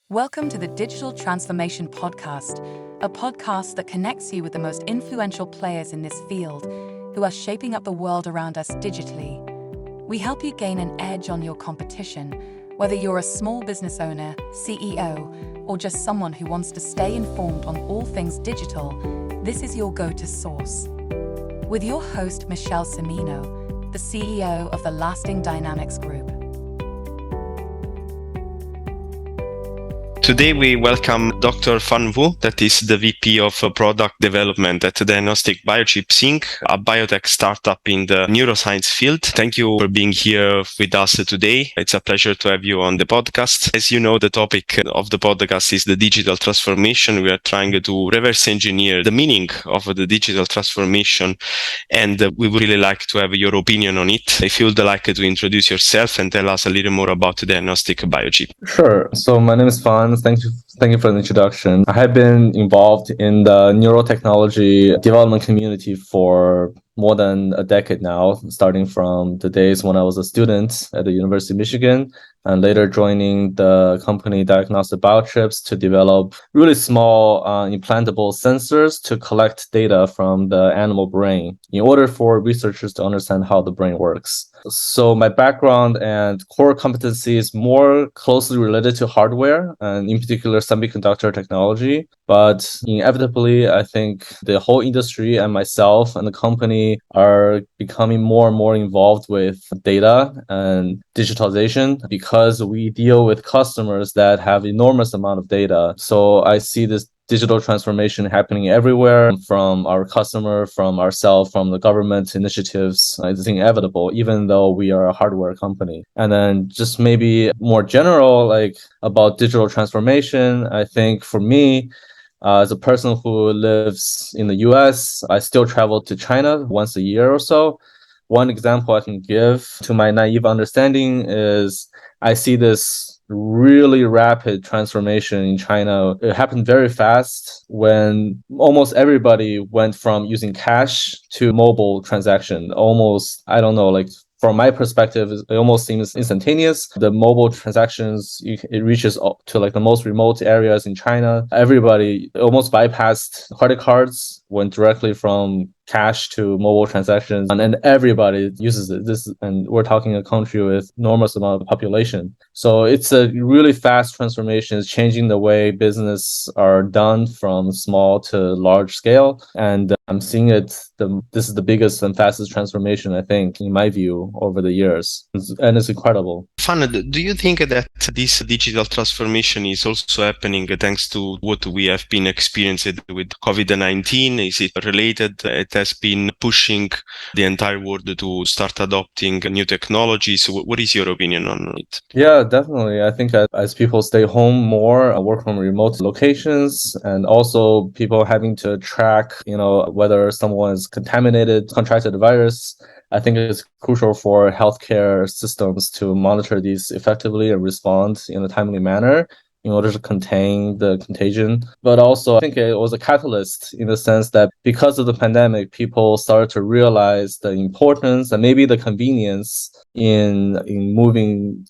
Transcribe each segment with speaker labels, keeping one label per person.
Speaker 1: Welcome to the Digital Transformation Podcast, a podcast that connects you with the most influential players in this field who are shaping up the world around us digitally. We help you gain an edge on your competition, whether you're a small business owner, CEO, or just someone who wants to stay informed on all things digital. This is your go-to source. With your host, Michelle Cimino, the CEO of the Lasting Dynamics Group.
Speaker 2: Today we welcome Dr. Fan Wu, that is the VP of Product Development at Diagnostic Biochip Inc., a biotech startup in the neuroscience field. Thank you for being here with us today. It's a pleasure to have you on the podcast. As you know, the topic of the podcast is the digital transformation. We are trying to reverse engineer the meaning of the digital transformation, and we would really like to have your opinion on it. If you would like to introduce yourself and tell us a little more about Diagnostic Biochip.
Speaker 3: Sure. So my name is Fan. Thank you for the introduction. I have been involved in the neurotechnology development community for more than a decade now, starting from the days when I was a student at the University of Michigan and later joining the company Diagnostic Biochips to develop really small implantable sensors to collect data from the animal brain in order for researchers to understand how the brain works. So my background and core competency is more closely related to hardware and in particular semiconductor technology. But inevitably, I think the whole industry and myself and the company are becoming more and more involved with data and digitalization because we deal with customers that have enormous amount of data. So I see this digital transformation happening everywhere from our customer, from ourselves, from the government initiatives. It's inevitable, even though we are a hardware company. And then just maybe more general, like about digital transformation, I think for me, as a person who lives in the US, I still travel to China once a year or so. One example I can give to my naive understanding is I see this really rapid transformation in China. It happened very fast when almost everybody went from using cash to mobile transaction. Almost, I don't know, like from my perspective, it almost seems instantaneous. The mobile transactions, it reaches up to like the most remote areas in China. Everybody almost bypassed credit cards, went directly from cash to mobile transactions, and everybody uses it. And we're talking a country with enormous amount of population. So it's a really fast transformation. It's changing the way business are done from small to large scale. And I'm seeing this is the biggest and fastest transformation, I think, in my view, over the years. And it's incredible.
Speaker 2: Fan, do you think that this digital transformation is also happening thanks to what we have been experiencing with COVID-19? Is it related? It has been pushing the entire world to start adopting new technologies. What is your opinion on it?
Speaker 3: Yeah, definitely. I think as people stay home more, work from remote locations, and also people having to track, whether someone is contracted the virus, I think it's crucial for healthcare systems to monitor these effectively and respond in a timely manner in order to contain the contagion. But also, I think it was a catalyst in the sense that because of the pandemic, people started to realize the importance and maybe the convenience in moving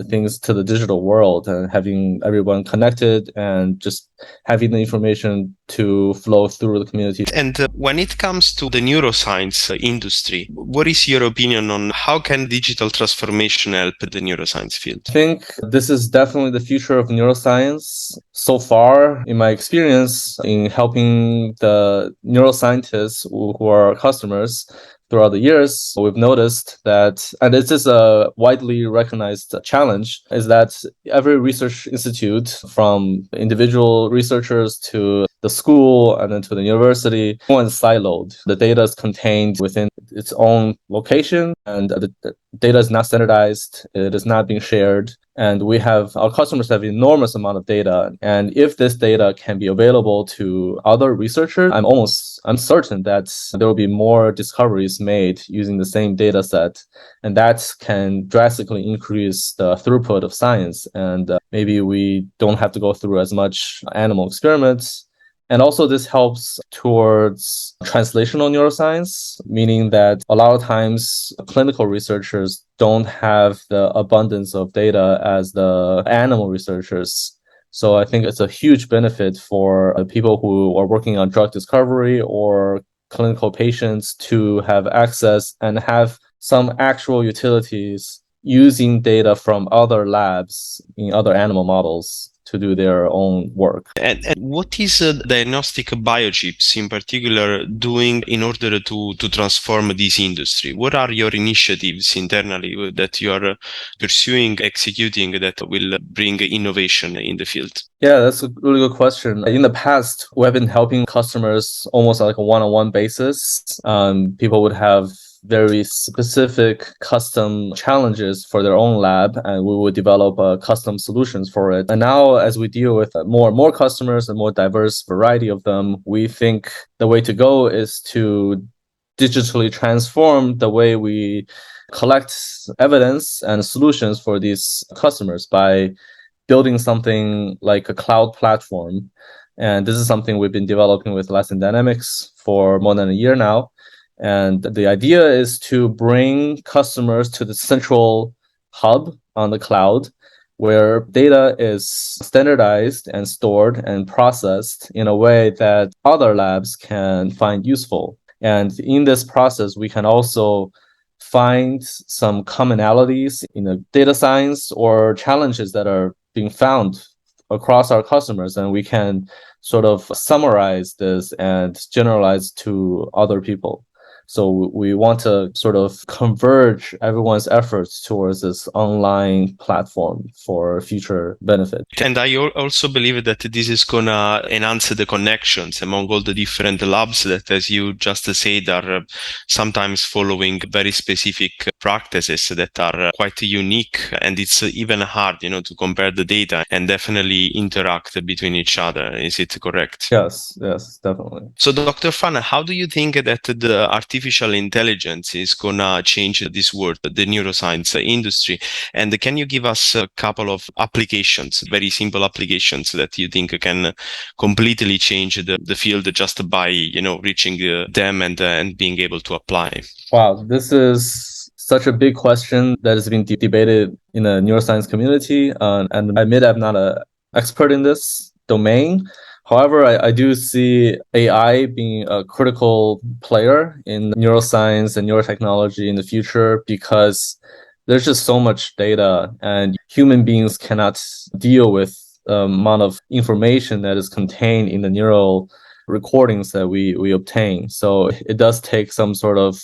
Speaker 3: things to the digital world and having everyone connected and just having the information to flow through the community.
Speaker 2: And when it comes to the neuroscience industry, what is your opinion on how can digital transformation help the neuroscience field?
Speaker 3: I think this is definitely the future of neuroscience. So far, in my experience in helping the neuroscientists who are our customers, throughout the years, we've noticed that, and this is a widely recognized challenge, is that every research institute, from individual researchers to the school and then to the university, everyone's siloed. The data is contained within its own location, and the data is not standardized. It is not being shared. And our customers have enormous amount of data. And if this data can be available to other researchers, I'm certain that there will be more discoveries made using the same data set. And that can drastically increase the throughput of science. And maybe we don't have to go through as much animal experiments. And also this helps towards translational neuroscience, meaning that a lot of times clinical researchers don't have the abundance of data as the animal researchers So I think it's a huge benefit for people who are working on drug discovery or clinical patients to have access and have some actual utilities using data from other labs in other animal models to do their own work.
Speaker 2: And what is diagnostic biochips in particular doing in order to transform this industry? What are your initiatives internally that you are pursuing, executing that will bring innovation in the field?
Speaker 3: Yeah, that's a really good question. In the past, we have been helping customers almost like a one-on-one basis. People would have very specific custom challenges for their own lab, and we would develop custom solutions for it. And now, as we deal with more and more customers and more diverse variety of them, we think the way to go is to digitally transform the way we collect evidence and solutions for these customers by building something like a cloud platform. And this is something we've been developing with Lesson Dynamics for more than a year now. And the idea is to bring customers to the central hub on the cloud where data is standardized and stored and processed in a way that other labs can find useful. And in this process, we can also find some commonalities in the data science or challenges that are being found across our customers, and we can sort of summarize this and generalize to other people. So we want to sort of converge everyone's efforts towards this online platform for future benefit.
Speaker 2: And I also believe that this is going to enhance the connections among all the different labs that, as you just said, are sometimes following very specific practices that are quite unique. And it's even hard, to compare the data and definitely interact between each other. Is it correct?
Speaker 3: Yes, definitely.
Speaker 2: So, Dr. Fan, how do you think that the artificial intelligence is going to change this world, the neuroscience industry? And can you give us a couple of applications, very simple applications that you think can completely change the field just by, reaching them and being able to apply?
Speaker 3: Wow, this is such a big question that has been debated in the neuroscience community. And I admit I'm not an expert in this domain. However, I do see AI being a critical player in neuroscience and neurotechnology in the future because there's just so much data and human beings cannot deal with the amount of information that is contained in the neural recordings that we obtain. So it does take some sort of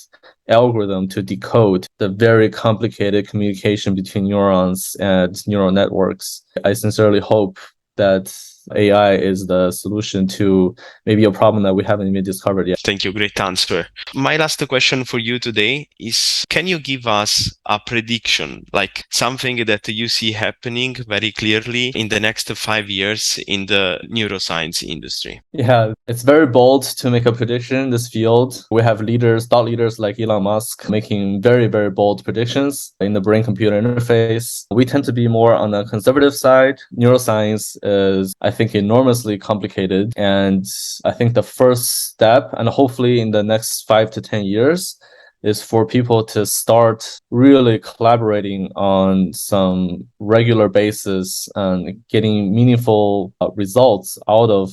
Speaker 3: algorithm to decode the very complicated communication between neurons and neural networks. I sincerely hope that AI is the solution to maybe a problem that we haven't even discovered yet.
Speaker 2: Thank you. Great answer. My last question for you today is, can you give us a prediction, like something that you see happening very clearly in the next 5 years in the neuroscience industry?
Speaker 3: Yeah, it's very bold to make a prediction in this field. We have thought leaders like Elon Musk making very, very bold predictions in the brain-computer interface. We tend to be more on the conservative side. Neuroscience is, I think, enormously complicated. And I think the first step, and hopefully in the next 5 to 10 years, is for people to start really collaborating on some regular basis and getting meaningful results out of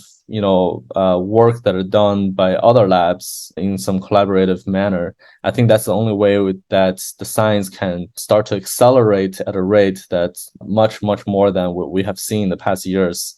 Speaker 3: work that are done by other labs in some collaborative manner. I think that's the only way that the science can start to accelerate at a rate that's much, much more than what we have seen in the past years.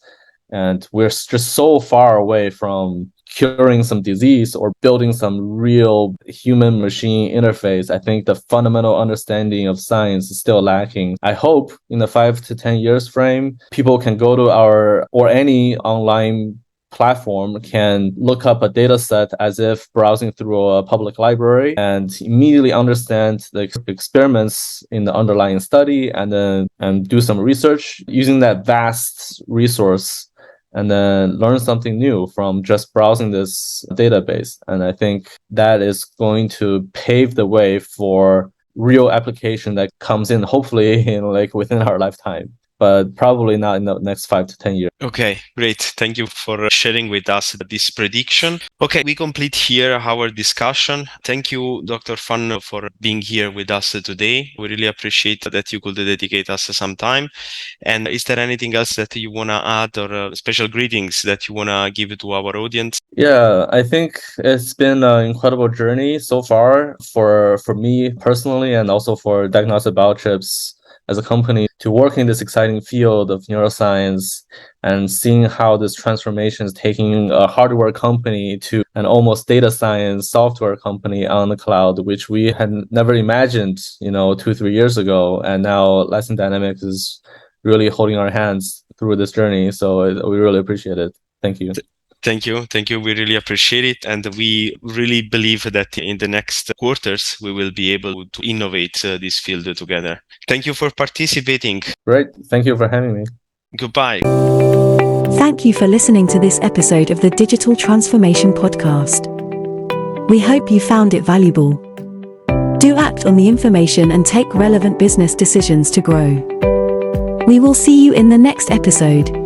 Speaker 3: And we're just so far away from curing some disease or building some real human machine interface. I think the fundamental understanding of science is still lacking. I hope in the 5 to 10 years frame, people can go to our or any online platform can look up a data set as if browsing through a public library and immediately understand the experiments in the underlying study and do some research using that vast resource and then learn something new from just browsing this database. And I think that is going to pave the way for real application that comes in hopefully in within our lifetime. but probably not in the next 5 to 10 years.
Speaker 2: Okay, great. Thank you for sharing with us this prediction. Okay, we complete here our discussion. Thank you, Dr. Fan, for being here with us today. We really appreciate that you could dedicate us some time. And is there anything else that you want to add, or special greetings that you want to give to our audience?
Speaker 3: Yeah, I think it's been an incredible journey so far for me personally, and also for Diagnostic Biochips as a company to work in this exciting field of neuroscience and seeing how this transformation is taking a hardware company to an almost data science software company on the cloud, which we had never imagined, 2-3 years ago. And now Lesson Dynamics is really holding our hands through this journey. So we really appreciate it. Thank you.
Speaker 2: Thank you. Thank you. We really appreciate it. And we really believe that in the next quarters, we will be able to innovate this field together. Thank you for participating.
Speaker 3: Great. Thank you for having me.
Speaker 2: Goodbye.
Speaker 4: Thank you for listening to this episode of the Digital Transformation Podcast. We hope you found it valuable. Do act on the information and take relevant business decisions to grow. We will see you in the next episode.